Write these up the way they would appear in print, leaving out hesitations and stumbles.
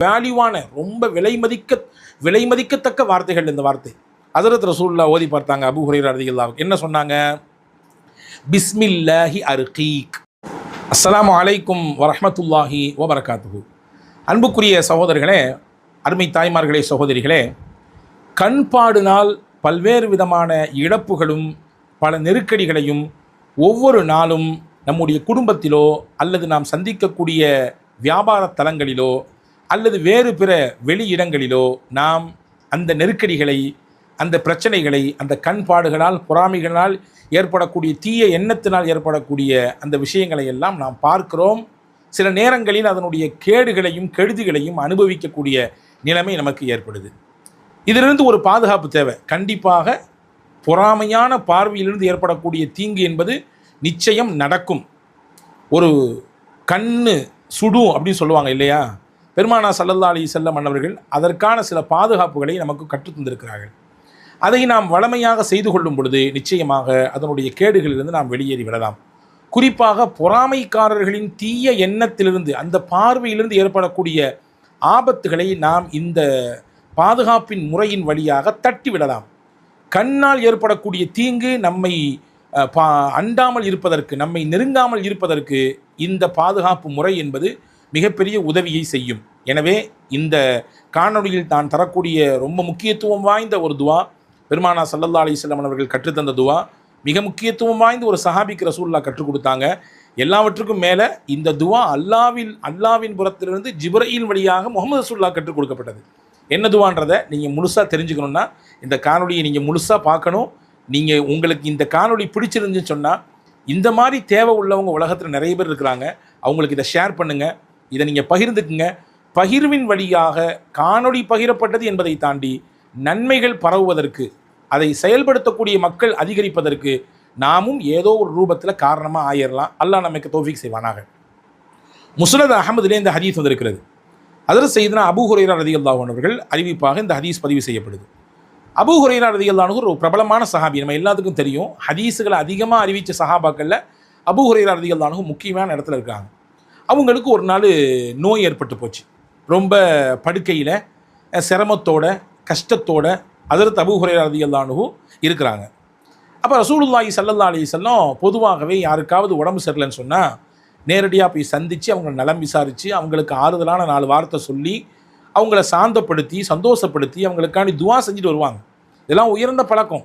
வேல்யூவான ரொம்ப விலை மதிக்கத்தக்க வார்த்தைகள் இந்த வார்த்தை. ஹஸரத் ரசூலுல்லாஹ் ஓதி பார்த்தாங்க. அபூ ஹுரைரா ரலியல்லாஹு என்ன சொன்னாங்க? பிஸ்மில்லாஹி அர்கீக். அஸ்ஸலாமு அலைக்கும் வரஹ்மத்துல்லாஹி வபரகாத்துஹு. அன்புக்குரிய சகோதரர்களே, அருமை தாய்மார்களே, சகோதரிகளே, கண்பாடினால் பல்வேறு விதமான இழப்புகளும் பல நெருக்கடிகளையும் ஒவ்வொரு நாளும் நம்முடைய குடும்பத்திலோ அல்லது நாம் சந்திக்கக்கூடிய வியாபார தலங்களிலோ அல்லது வேறு பிற வெளியிடங்களிலோ நாம் அந்த நெருக்கடிகளை, அந்த பிரச்சனைகளை, அந்த கண்பாடுகளால், பொறாமைகளால் ஏற்படக்கூடிய தீய எண்ணத்தினால் ஏற்படக்கூடிய அந்த விஷயங்களை எல்லாம் நாம் பார்க்கிறோம். சில நேரங்களில் அதனுடைய கேடுகளையும் கெடுதிகளையும் அனுபவிக்கக்கூடிய நிலைமை நமக்கு ஏற்படுது. இதிலிருந்து ஒரு பாதுகாப்பு தேவை. கண்டிப்பாக பொறாமையான பார்வையிலிருந்து ஏற்படக்கூடிய தீங்கு என்பது நிச்சயம் நடக்கும். ஒரு கண்ணு சுடும் அப்படின்னு சொல்லுவாங்க இல்லையா? பெருமானார் ஸல்லல்லாஹு அலைஹி வஸல்லம் அவர்கள் அதற்கான சில பாதுகாப்புகளை நமக்கு கற்றுத் தந்திருக்கிறார்கள். அதை நாம் வளமையாக செய்து கொள்ளும் பொழுது நிச்சயமாக அதனுடைய கேடுகளிலிருந்து நாம் வெளியேறி விடலாம். குறிப்பாக பொறாமைக்காரர்களின் தீய எண்ணத்திலிருந்து, அந்த பார்வையிலிருந்து ஏற்படக்கூடிய ஆபத்துகளை நாம் இந்த பாதுகாப்பின் முறையின் வழியாக தட்டிவிடலாம். கண்ணால் ஏற்படக்கூடிய தீங்கு நம்மை அண்டாமல் இருப்பதற்கு, நம்மை நெருங்காமல் இருப்பதற்கு இந்த பாதுகாப்பு முறை என்பது மிகப்பெரிய உதவியை செய்யும். எனவே இந்த காணொளியில் தான் தரக்கூடிய ரொம்ப முக்கியத்துவம் வாய்ந்த ஒரு துவா, பெருமானார் ஸல்லல்லாஹு அலைஹி வஸல்லம் அவர்கள் கற்றுத்தந்த துவா, மிக முக்கியத்துவம் வாய்ந்த ஒரு சஹாபிக்கு ரசூலுல்லாஹ் கற்றுக் கொடுத்தாங்க. எல்லாவற்றுக்கும் மேலே இந்த துவா அல்லாவின் புறத்திலிருந்து ஜிப்ரீல் வழியாக முஹம்மது ரசூலுல்லாஹ் கற்றுக் கொடுக்கப்பட்டது. என்ன துவான்றதை நீங்கள் முழுசாக தெரிஞ்சுக்கணுன்னா இந்த காணொலியை நீங்கள் முழுசாக பார்க்கணும். உங்களுக்கு இந்த காணொலி பிடிச்சிருந்துன்னு சொன்னால், இந்த மாதிரி தேவை உள்ளவங்க உலகத்தில் நிறைய பேர் இருக்கிறாங்க, அவங்களுக்கு இதை ஷேர் பண்ணுங்கள், இதை நீங்கள் பகிர்ந்துக்குங்க. பகிர்வின் வழியாக காணொளி பகிரப்பட்டது என்பதை தாண்டி நன்மைகள் பரவுவதற்கு, அதை செயல்படுத்தக்கூடிய மக்கள் அதிகரிப்பதற்கு நாமும் ஏதோ ஒரு ரூபத்தில் காரணமாக ஆயிடலாம். அல்லாஹ் நமக்கு தௌஃபீக் செய்வானாக. முஸ்னத் அஹமதிலே இந்த ஹதீஸ் வந்திருக்கிறது. ஹஜ்ரத் சய்யிதுனா அபூ ஹுரைரா ரலியல்லாஹு அன்ஹு அவர்கள் அறிவிப்பாக இந்த ஹதீஸ் பதிவு செய்யப்படுது. அபூ ஹுரைரா ரலியல்லாஹு அன்ஹு ஒரு பிரபலமான சஹாபி, நம்ம எல்லாத்துக்கும் தெரியும். ஹதீஸுகளை அதிகமாக அறிவித்த சஹாபாக்களில் அபூ ஹுரைரா ரலியல்லாஹு அன்ஹு முக்கியமான இடத்துல இருக்காங்க. அவங்களுக்கு ஒரு நாள் நோய் ஏற்பட்டு போச்சு. ரொம்ப படுக்கையில் சிரமத்தோட, கஷ்டத்தோட ஹஜ்ரத் அபூ ஹுரைரா ரலியல்லாஹு அன்ஹு இருக்கிறாங்க. அப்போ ரசூலுல்லாஹி ஸல்லல்லாஹு அலைஹி வஸல்லம் பொதுவாகவே யாருக்காவது உடம்பு சரியில்லைன்னு சொன்னால் நேரடியாக போய் சந்தித்து அவங்களை நலம் விசாரித்து அவங்களுக்கு ஆறுதலான 4 வார்த்தை சொல்லி அவங்கள சாந்தப்படுத்தி சந்தோஷப்படுத்தி அவங்களுக்காண்டி துவா செஞ்சுட்டு வருவாங்க. இதெல்லாம் உயர்ந்த பழக்கம்.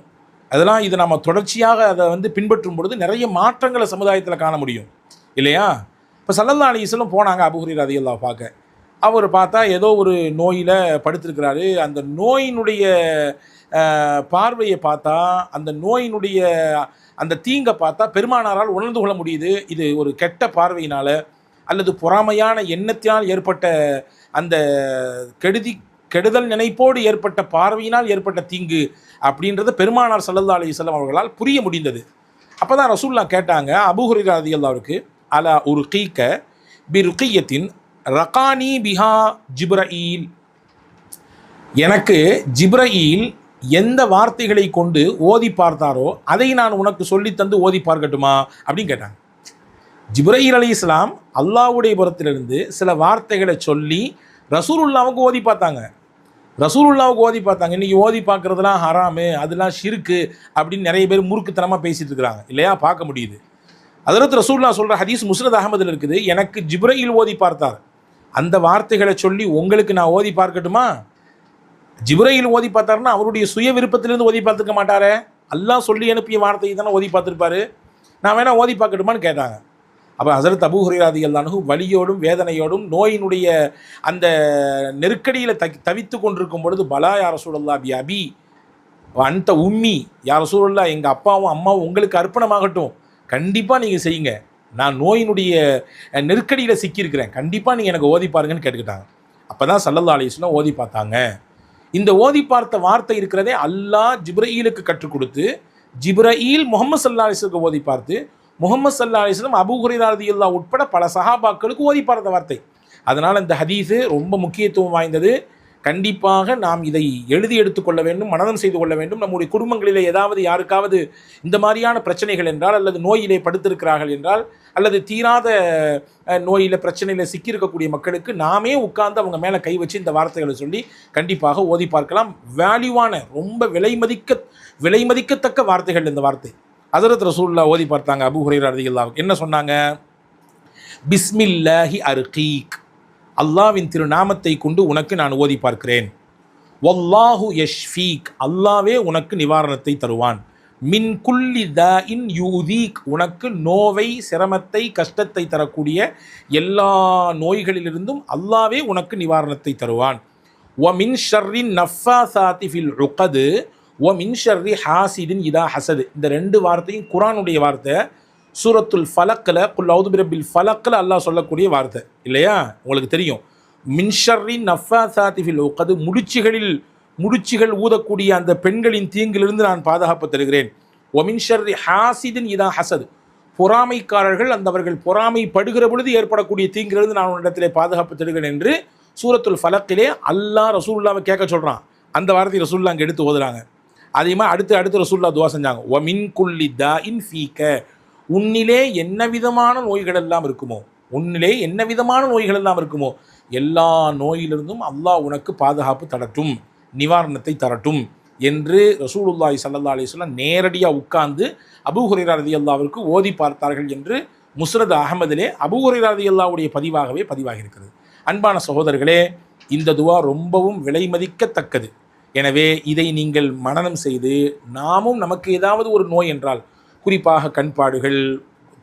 அதெல்லாம் இதை நம்ம தொடர்ச்சியாக அதை பின்பற்றும் பொழுது நிறைய மாற்றங்களை சமுதாயத்தில் காண முடியும் இல்லையா? இப்போ ஸல்லல்லாஹு அலைஹி வஸல்லம் போனாங்க அபூ ஹுரைரா ரலியல்லாஹு பார்க்க. அவர் பார்த்தா ஏதோ ஒரு நோயில் படுத்திருக்கிறாரு. அந்த நோயினுடைய பார்வையை பார்த்தா, அந்த நோயினுடைய அந்த தீங்கை பார்த்தா பெருமானாரால் உணர்ந்து கொள்ள முடியுது. இது ஒரு கெட்ட பார்வையினால் அல்லது பொறாமையான எண்ணத்தினால் ஏற்பட்ட அந்த கெடுதல் நினைப்போடு ஏற்பட்ட பார்வையினால் ஏற்பட்ட தீங்கு அப்படின்றத பெருமானார் ஸல்லல்லாஹு அலைஹி வஸல்லம் அவர்களால் புரிய முடிந்தது. அப்போ தான் ரசூலுல்லாஹ் கேட்டாங்க அபூ ஹுரைரா ரலியல்லாஹுக்கு, அலா உர்கீக பி ருகியத்தின் ரகானி பிஹா ஜிப்ரீல், எனக்கு ஜிப்ரீல் எந்த வார்த்தைகளை கொண்டு ஓதி பார்த்தாரோ அதை நான் உனக்கு சொல்லித்தந்து ஓதி பார்க்கட்டுமா அப்படின்னு கேட்டாங்க. ஜிப்ரீல் அலைஹிஸ்ஸலாம் அல்லாஹ்வுடைய புறத்திலிருந்து சில வார்த்தைகளை சொல்லி ரசூலுல்லாவுக்கு ஓதி பார்த்தாங்க. இன்றைக்கி ஓதி பார்க்குறதுலாம் ஹராமு, அதெல்லாம் ஷிர்க்கு அப்படின்னு நிறைய பேர் முறுக்குத்தனமாக பேசிகிட்டு இருக்கிறாங்க இல்லையா? பார்க்க முடியுது. ஹஜ்ரத் ரசூலுல்லாஹ் சொல்கிற ஹதீஸ் முஸ்னத் அஹமதில் இருக்குது. எனக்கு ஜிப்ரீல் ஓதி பார்த்தார், அந்த வார்த்தைகளை சொல்லி உங்களுக்கு நான் ஓதி பார்க்கட்டுமா? ஜிப்ரீல் ஓதி பார்த்தாருன்னா அவருடைய சுய விருப்பத்திலிருந்து ஓதி பார்த்துக்க மாட்டாரே, அல்லாஹ் சொல்லி அனுப்பிய வார்த்தையை தானே ஓதி பார்த்துருப்பாரு, நான் வேணால் ஓதி பார்க்கட்டுமான்னு கேட்டாங்க. அப்போ ஹஜ்ரத் அபூ ஹுரைரா ரலியல்லாஹு அன்ஹு வலியோடும் வேதனையோடும் நோயினுடைய அந்த நெருக்கடியில் தவித்து கொண்டிருக்கும் பொழுது, பலா யா ரசூலல்லாஹ் பி அபி அந்த உம்மி, யா ரசூலல்லாஹ் எங்கள் அப்பாவும் அம்மாவும் உங்களுக்கு அர்ப்பணமாகட்டும், கண்டிப்பாக நீங்கள் செய்யுங்க, நான் நோயினுடைய நெருக்கடியில் சிக்கியிருக்கிறேன், கண்டிப்பாக நீங்கள் எனக்கு ஓதி பாருங்கன்னு கேட்டுக்கிட்டாங்க. அப்போ தான் ஸல்லல்லாஹு அலைஹி வஸல்லம் ஓதி பார்த்தாங்க. இந்த ஓதி பார்த்த வார்த்தை இருக்கிறதே அல்லாஹ் ஜிப்ரீலுக்கு கற்றுக் கொடுத்து, ஜிப்ரீல் முஹம்மது ஸல்லல்லாஹு அலைஹி வஸல்லம் ஓதி பார்த்து, முஹம்மது ஸல்லல்லாஹு அலைஹி வஸல்லம் அபூ ஹுரைரா ரலியல்லாஹு உட்பட பல சஹாபாக்களுக்கு ஓதி பார்த்த வார்த்தை. அதனால் இந்த ஹதீஸு ரொம்ப முக்கியத்துவம் வாய்ந்தது. கண்டிப்பாக நாம் இதை எழுதி எடுத்துக்கொள்ள வேண்டும், மனனம் செய்து கொள்ள வேண்டும். நம்முடைய குடும்பங்களிலே ஏதாவது யாருக்காவது இந்த மாதிரியான பிரச்சனைகள் என்றால், அல்லது நோயிலே படுத்திருக்கிறார்கள் என்றால், அல்லது தீராத நோயில் பிரச்சனையில் சிக்கியிருக்கக்கூடிய மக்களுக்கு நாமே உட்கார்ந்து அவங்க மேலே கை வச்சு இந்த வார்த்தைகளை சொல்லி கண்டிப்பாக ஓதி பார்க்கலாம். வேல்யூவான, ரொம்ப விலைமதிக்கத்தக்க வார்த்தைகள் இந்த வார்த்தை. ஹஸரத் ரசூலுல்லாஹ் ஓதி பார்த்தாங்க. அபூ ஹுரைரா ரலியல்லாஹு அன்ஹு என்ன சொன்னாங்க? பிஸ்மில்லாஹி அர்கீக், அல்லாஹ்வின் திருநாமத்தை கொண்டு உனக்கு நான் ஓதி பார்க்கிறேன். வல்லாஹு யஷ்ஃபீக், அல்லாவே உனக்கு நிவாரணத்தை தருவான். மின் குல்லி தாஇன் யூதீக், உனக்கு நோவை, சிரமத்தை, கஷ்டத்தை தரக்கூடிய எல்லா நோய்களிலிருந்தும் அல்லாவே உனக்கு நிவாரணத்தை தருவான். வ மின் ஷர்ரின் நஃபாசாத்தி ஃபில் உகது வ மின் ஷர்ரி ஹாசிதின் இதா ஹசது. இந்த ரெண்டு வார்த்தையும் குர்ஆனுடைய வார்த்தை. சூரத்துல் ஃபலக்கில், குல் அவுது பிரபில் ஃபலக்கில் அல்லாஹ் சொல்லக்கூடிய வார்த்தை இல்லையா? உங்களுக்கு தெரியும். மின் ஷர்ரி நஃபாசாத்தி ஃபில் உகது, முடிச்சுகள் ஊதக்கூடிய அந்த பெண்களின் தீங்கிலிருந்து நான் பாதுகாப்பு தருகிறேன். ஒ மின் ஷர்ரி ஹாசிதின் இதா ஹசது, பொறாமைக்காரர்கள் அவர்கள் பொறாமைப்படுகிற பொழுது ஏற்படக்கூடிய தீங்கிலிருந்து நான் உன்னிடத்திலே பாதுகாப்பு தருகிறேன் என்று சூரத்துல் ஃபலக்கிலே அல்லாஹ் ரசூலுல்லாஹ்வை கேட்க சொல்கிறான். அந்த வார்த்தை ரசூலுல்லாஹ் அங்கே எடுத்து ஓதுறாங்க. அதே மாதிரி அடுத்து ரசூலுல்லாஹ் துவா செஞ்சாங்க. ஒ மின் குல்லி தாஇன் ஃபீக, உன்னிலே என்ன விதமான நோய்கள் எல்லாம் இருக்குமோ, எல்லா நோயிலிருந்தும் அல்லாஹ் உனக்கு பாதுகாப்பு தரட்டும், நிவாரணத்தை தரட்டும் என்று ரசூலுல்லாஹி ஸல்லல்லாஹு அலைஹி வஸல்லம் நேரடியாக உட்கார்ந்து அபூ ஹுரைரா ரலியல்லாஹுவிற்கு ஓதி பார்த்தார்கள் என்று முஸ்னத் அஹ்மதிலே அபூ ஹுரைரா ரலியல்லாஹுடைய பதிவாகவே பதிவாகியிருக்கிறது. அன்பான சகோதரர்களே, இந்த துவா ரொம்பவும் விலைமதிக்கத்தக்கது. எனவே இதை நீங்கள் மனனம் செய்து, நாமும் நமக்கு ஏதாவது ஒரு நோய் என்றால், குறிப்பாக கண்பாடுகள்,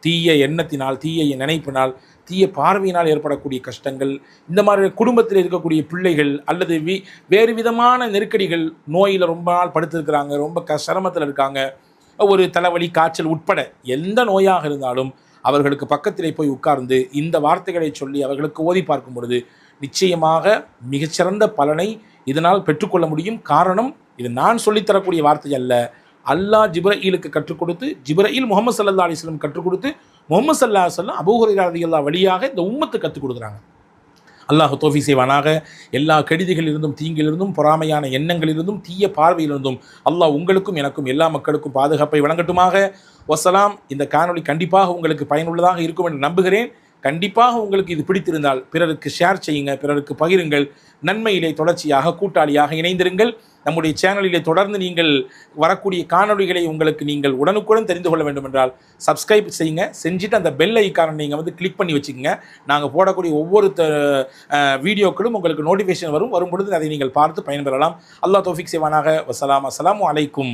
தீய எண்ணத்தினால், தீய நினைப்பினால், தீய பார்வையினால் ஏற்படக்கூடிய கஷ்டங்கள், இந்த மாதிரி குடும்பத்தில் இருக்கக்கூடிய பிள்ளைகள் அல்லது வேறு விதமான நெருக்கடிகள், நோயில் ரொம்ப நாள் படுத்திருக்கிறாங்க, ரொம்ப சிரமத்தில் இருக்காங்க, ஒரு தலைவலி, காய்ச்சல் உட்பட எந்த நோயாக இருந்தாலும் அவர்களுக்கு பக்கத்திலே போய் உட்கார்ந்து இந்த வார்த்தைகளை சொல்லி அவர்களுக்கு ஓதி பார்க்கும் பொழுது நிச்சயமாக மிகச்சிறந்த பலனை இதனால் பெற்றுக்கொள்ள முடியும். காரணம், இது நான் சொல்லித்தரக்கூடிய வார்த்தை அல்ல. அல்லாஹ் ஜிப்ரஈலுக்கு கற்றுக் கொடுத்து, ஜிப்ரஈல் முஹம்மது ஸல்லல்லாஹு அலைஹி வஸல்லம் கற்றுக் கொடுத்து, முஹம்மது ஸல்லல்லாஹு அலைஹி வஸல்லம் அபூ ஹுரைரா ரலியல்லாஹு வழியாக இந்த உம்மத்துக்கு கற்றுக் கொடுக்குறாங்க. அல்லாஹ் தௌஃபீக் செய்வானாக. எல்லா கெடுதிகளிலிருந்தும், தீங்கிலிருந்தும், பொறாமையான எண்ணங்களிலிருந்தும், தீய பார்வையிலிருந்தும் அல்லாஹ் உங்களுக்கும் எனக்கும் எல்லா மக்களுக்கும் பாதுகாப்பை வழங்கட்டுமாக. வசலாம். இந்த காணொளி கண்டிப்பாக உங்களுக்கு பயனுள்ளதாக இருக்கும் என்று நம்புகிறேன். கண்டிப்பாக உங்களுக்கு இது பிடித்திருந்தால் பிறருக்கு ஷேர் செய்யுங்க, பிறருக்கு பகிருங்கள். நன்மையிலே தொடர்ச்சியாக கூட்டாளியாக இணைந்திருங்கள். நம்முடைய சேனலிலே தொடர்ந்து நீங்கள் வரக்கூடிய காணொளிகளை நீங்கள் உடனுக்குடன் தெரிந்து கொள்ள வேண்டும் என்றால் சப்ஸ்கிரைப் செய்யுங்க. செஞ்சுட்டு அந்த பெல் ஐக்கானை நீங்கள் கிளிக் பண்ணி வச்சுக்கோங்க. நாங்கள் போடக்கூடிய ஒவ்வொரு வீடியோக்களும் உங்களுக்கு நோட்டிஃபிகேஷன் வரும் பொழுது அதை நீங்கள் பார்த்து பயன்பெறலாம். அல்லாஹ் தௌஃபீக் செய்வானாக. வசலாம். அஸ்ஸலாமு அலைக்கும்.